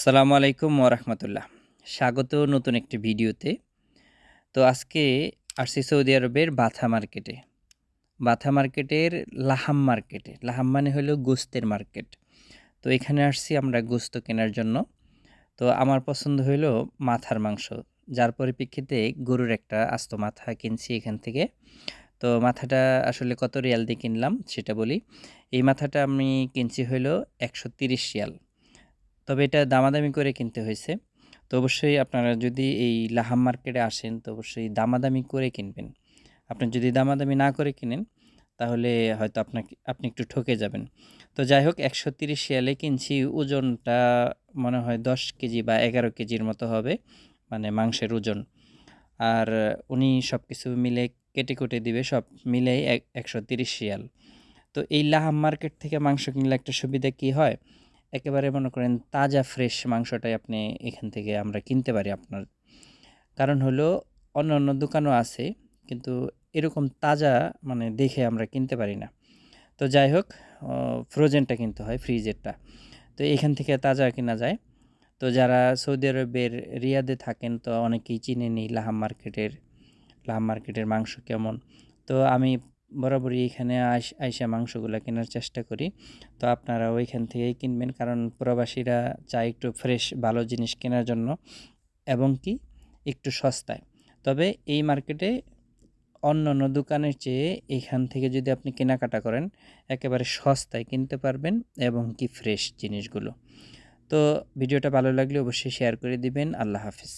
আসসালামু আলাইকুম ওরহমতুল্লাহ। স্বাগত নতুন একটি ভিডিওতে। তো আজকে আসছি সৌদি আরবের বাথা মার্কেটে। বাথা মার্কেটের লাহাম মার্কেটে। লাহাম মানে হলো গোস্তের মার্কেট। তো এখানে আসছি আমরা গোস্ত কেনার জন্য। তো আমার পছন্দ হইলো মাথার মাংস। যার পরিপ্রেক্ষিতে গরুর একটা আস্ত মাথা কিনছি এখান থেকে। তো মাথাটা আসলে কত রিয়াল দিয়ে কিনলাম সেটা বলি। এই মাথাটা আমি কিনছি হইলো ১৩০ রিয়াল। তবে এটা দামাদামি করে কিনতে হয়েছে। তো অবশ্যই আপনারা যদি এই লাহাম মার্কেটে আসেন তো অবশ্যই দামাদামি করে কিনবেন। আপনি যদি দামাদামি না করে কিনেন তাহলে হয়তো আপনি একটু ঠকে যাবেন। তো যাই হোক ১৩০ রিয়ালে কিনছি, ওজনটা মনে হয় ১০ কেজি বা ১১ কেজির মতো হবে, মানে মাংসের ওজন। আর উনি সবকিছু মিলে কেটে দিবে, সব মিলেই ১৩০ রিয়াল। তো এই লাহাম মার্কেট থেকে মাংস কিনলে একটা সুবিধা কি হয়? একেবারে মনে করেন তাজা ফ্রেশ মাংসটাই আপনি এখান থেকে আমরা কিনতে পারি আপনার। কারণ হলো অন্যান্য দোকানও আছে, কিন্তু এরকম তাজা মানে দেখে আমরা কিনতে পারি না। তো যাই হোক, ফ্রোজেনটা কিনতে হয়, ফ্রিজেরটা। তো এখান থেকে তাজা কিনা যায়। তো যারা সৌদি আরবের রিয়াদে থাকেন তো অনেকেই চিনেন এই লাহাম মার্কেটের মাংস কেমন। তো আমি বরাবরই এখানে আইসা মাংসগুলা কেনার চেষ্টা করি। তো আপনারা ওইখান থেকেই কিনবেন, কারণ প্রবাসীরা চায় একটু ফ্রেশ ভালো জিনিস কেনার জন্য এবং কি একটু সস্তায়। তবে এই মার্কেটে অন্যান্য দোকানের চেয়ে এখান থেকে যদি আপনি কেনাকাটা করেন একেবারে সস্তায় কিনতে পারবেন এবং কি ফ্রেশ জিনিসগুলো। তো ভিডিওটা ভালো লাগলে অবশ্যই শেয়ার করে দিবেন। আল্লাহ হাফিজ।